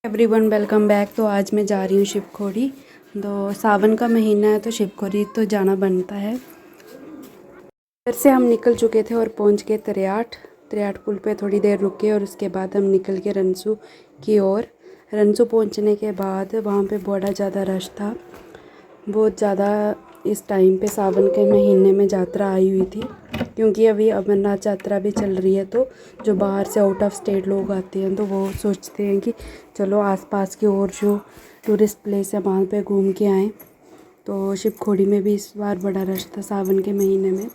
Everyone welcome back. तो आज मैं जा रही हूँ शिवखोड़ी। तो सावन का महीना है तो शिवखोड़ी तो जाना बनता है। घर से हम निकल चुके थे और पहुँच गए त्रियाट पुल पे थोड़ी देर रुके और उसके बाद हम निकल के रनसू की ओर। रनसू पहुँचने के बाद वहाँ पे बड़ा ज़्यादा रश था, बहुत ज़्यादा। इस टाइम पे सावन के महीने में यात्रा आई हुई थी, क्योंकि अभी अमरनाथ यात्रा भी चल रही है। तो जो बाहर से आउट ऑफ स्टेट लोग आते हैं तो वो सोचते हैं कि चलो आसपास की और जो टूरिस्ट प्लेस है वहाँ पे घूम के आएँ। तो शिवखोड़ी में भी इस बार बड़ा रश था सावन के महीने में।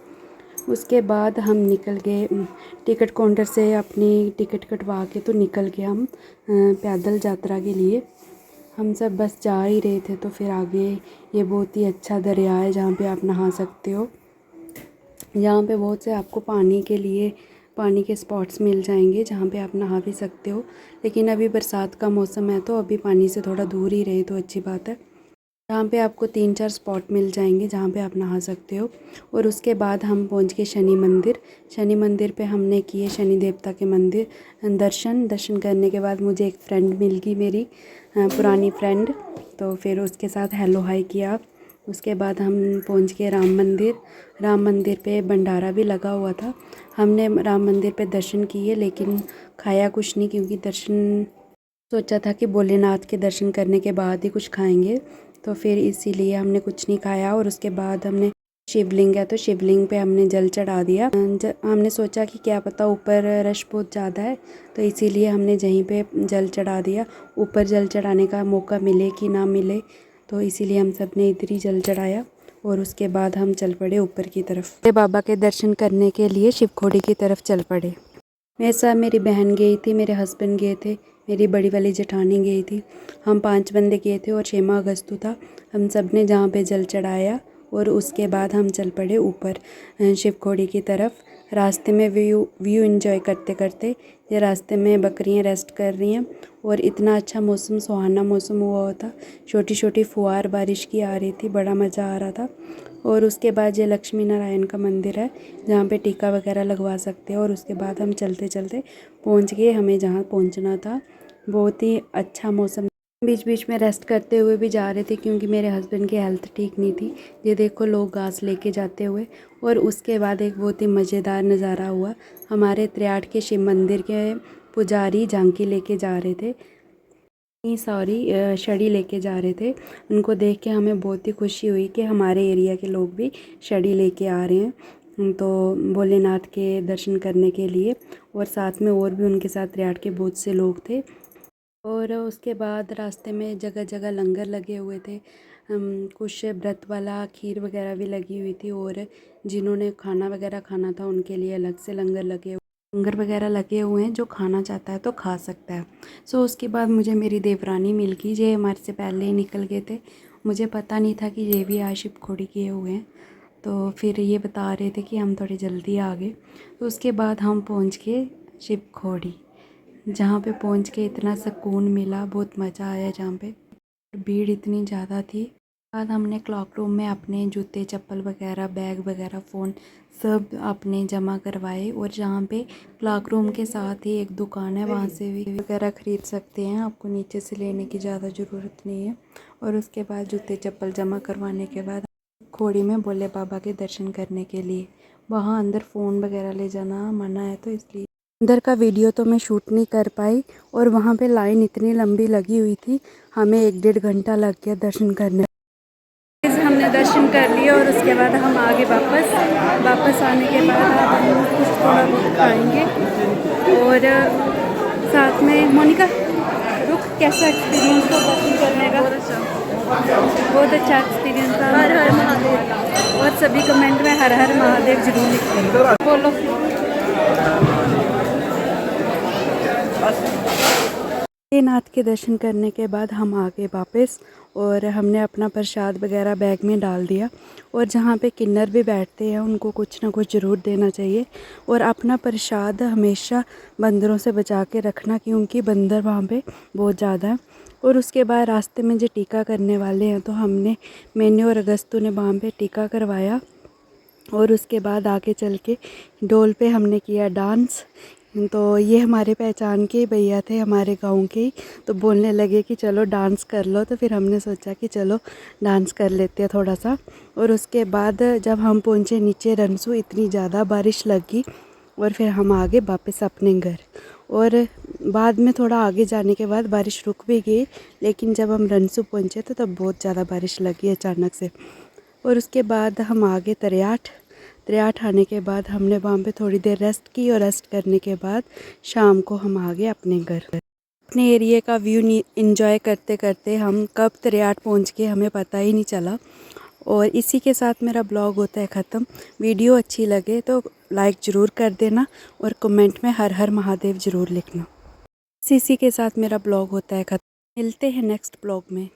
उसके बाद हम निकल गए टिकट काउंटर से, अपनी टिकट कटवा के तो निकल गए हम पैदल यात्रा के लिए। हम सब बस जा ही रहे थे तो फिर आगे ये बहुत ही अच्छा दरिया है जहाँ पे आप नहा सकते हो। यहाँ पे बहुत से आपको पानी के स्पॉट्स मिल जाएंगे जहाँ पे आप नहा भी सकते हो। लेकिन अभी बरसात का मौसम है तो अभी पानी से थोड़ा दूर ही रहे तो अच्छी बात है। यहाँ पे आपको 3-4 स्पॉट मिल जाएंगे जहाँ पे आप नहा सकते हो। और उसके बाद हम पहुँच गए शनि मंदिर पे हमने किए शनि देवता के मंदिर दर्शन करने के बाद मुझे एक फ्रेंड मिल गई, मेरी पुरानी फ्रेंड। तो फिर उसके साथ हेलो हाय किया। उसके बाद हम पहुँच गए राम मंदिर पे भंडारा भी लगा हुआ था। हमने राम मंदिर पे दर्शन किए लेकिन खाया कुछ नहीं, क्योंकि सोचा था कि भोलेनाथ के दर्शन करने के बाद ही कुछ खाएंगे, तो फिर इसीलिए हमने कुछ नहीं खाया। और उसके बाद हमने शिवलिंग है तो शिवलिंग पे हमने जल चढ़ा दिया। हमने सोचा कि क्या पता ऊपर रश बहुत ज़्यादा है, तो इसीलिए हमने यहीं पे जल चढ़ा दिया। ऊपर जल चढ़ाने का मौका मिले कि ना मिले, तो इसीलिए हम सब ने इधर ही जल चढ़ाया। और उसके बाद हम चल पड़े ऊपर की तरफ, बाबा के दर्शन करने के लिए शिवखोड़ी की तरफ चल पड़े। मेरे साथ मेरी बहन गई थी, मेरे हस्बैंड गए थे, मेरी बड़ी वाली जेठानी गई थी। हम 5 बंदे गए थे और 6 अगस्त था। हम सब ने जहाँ पे जल चढ़ाया और उसके बाद हम चल पड़े ऊपर शिवखोड़ी की तरफ। रास्ते में व्यू एंजॉय करते करते, ये रास्ते में बकरियाँ रेस्ट कर रही हैं और इतना अच्छा मौसम, सुहाना मौसम हुआ था। छोटी छोटी फुहार बारिश की आ रही थी, बड़ा मज़ा आ रहा था। और उसके बाद ये लक्ष्मी नारायण का मंदिर है जहाँ पे टीका वगैरह लगवा सकते हैं। और उसके बाद हम चलते चलते पहुँच गए हमें जहाँ पहुँचना था। बहुत ही अच्छा मौसम। बीच बीच में रेस्ट करते हुए भी जा रहे थे क्योंकि मेरे हस्बैंड की हेल्थ ठीक नहीं थी। ये देखो लोग घास लेके जाते हुए। और उसके बाद एक बहुत ही मज़ेदार नज़ारा हुआ। हमारे त्रियाट के शिव मंदिर के पुजारी झांकी लेके जा रहे थे, छड़ी लेके जा रहे थे। उनको देख के हमें बहुत ही खुशी हुई कि हमारे एरिया के लोग भी छड़ी लेके आ रहे हैं तो भोलेनाथ के दर्शन करने के लिए। और साथ में और भी उनके साथ त्रियाट के बहुत से लोग थे। और उसके बाद रास्ते में जगह जगह लंगर लगे हुए थे। कुछ व्रत वाला खीर वगैरह भी लगी हुई थी, और जिन्होंने खाना वगैरह खाना था उनके लिए अलग से लंगर वगैरह लगे हुए हैं। जो खाना चाहता है तो खा सकता है। उसके बाद मुझे मेरी देवरानी मिल गई, ये हमारे से पहले ही निकल गए थे। मुझे पता नहीं था कि ये भी आज शिवखोड़ी किए हुए हैं, तो फिर ये बता रहे थे कि हम थोड़ी जल्दी आ गए। तो उसके बाद हम पहुँच गए शिवखोड़ी, जहाँ पे पहुँच के इतना सुकून मिला, बहुत मज़ा आया। जहाँ पे भीड़ इतनी ज़्यादा थी। बाद हमने क्लॉक रूम में अपने जूते चप्पल वगैरह, बैग वगैरह, फ़ोन सब अपने जमा करवाए। और जहाँ पे क्लॉक रूम के साथ ही एक दुकान है, वहाँ से भी वगैरह ख़रीद सकते हैं, आपको नीचे से लेने की ज़्यादा ज़रूरत नहीं है। और उसके बाद जूते चप्पल जमा करवाने के बाद खोड़ी में भोले बाबा के दर्शन करने के लिए, वहाँ अंदर फ़ोन वगैरह ले जाना मना है, तो इसलिए अंदर का वीडियो तो मैं शूट नहीं कर पाई। और वहाँ पे लाइन इतनी लंबी लगी हुई थी, हमें 1-1.5 घंटा लग गया दर्शन करने। हमने दर्शन कर लिए और उसके बाद हम आगे वापस आने के बाद हम कुछ थोड़ा बहुत खाएंगे। और साथ में मोनिका रुक, कैसा एक्सपीरियंस था दर्शन करने का? बहुत अच्छा एक्सपीरियंस था। हर हर महादेव। और सभी कमेंट में हर हर महादेव जरूर लिखें, बोलो। नाथ के दर्शन करने के बाद हम आ गए वापस, और हमने अपना प्रसाद वगैरह बैग में डाल दिया। और जहाँ पे किन्नर भी बैठते हैं उनको कुछ ना कुछ ज़रूर देना चाहिए। और अपना प्रसाद हमेशा बंदरों से बचा के रखना, क्योंकि बंदर वहाँ पे बहुत ज़्यादा है। और उसके बाद रास्ते में जो टीका करने वाले हैं तो मैंने और अगस्तु ने वहाँ पे टीका करवाया। और उसके बाद आगे चल के डोल पे हमने किया डांस। तो ये हमारे पहचान के भैया थे, हमारे गांव के ही। तो बोलने लगे कि चलो डांस कर लो, तो फिर हमने सोचा कि चलो डांस कर लेते हैं थोड़ा सा। और उसके बाद जब हम पहुंचे नीचे रनसू, इतनी ज़्यादा बारिश लगी और फिर हम आगे वापस अपने घर। और बाद में थोड़ा आगे जाने के बाद बारिश रुक भी गई, लेकिन जब हम रनसू पहुंचे तो तब बहुत ज़्यादा बारिश लगी अचानक से। और उसके बाद हम आगे त्रियाठ आने के बाद हमने वहाँ पे थोड़ी देर रेस्ट की, और रेस्ट करने के बाद शाम को हम आ गए अपने घर। अपने एरिया का व्यू इंजॉय करते करते हम कब त्रियाठ पहुँच गए हमें पता ही नहीं चला। और इसी के साथ मेरा ब्लॉग होता है ख़त्म। वीडियो अच्छी लगे तो लाइक ज़रूर कर देना, और कमेंट में हर हर महादेव ज़रूर लिखना। इसी के साथ मेरा ब्लॉग होता है ख़त्म। मिलते हैं नेक्स्ट ब्लॉग में।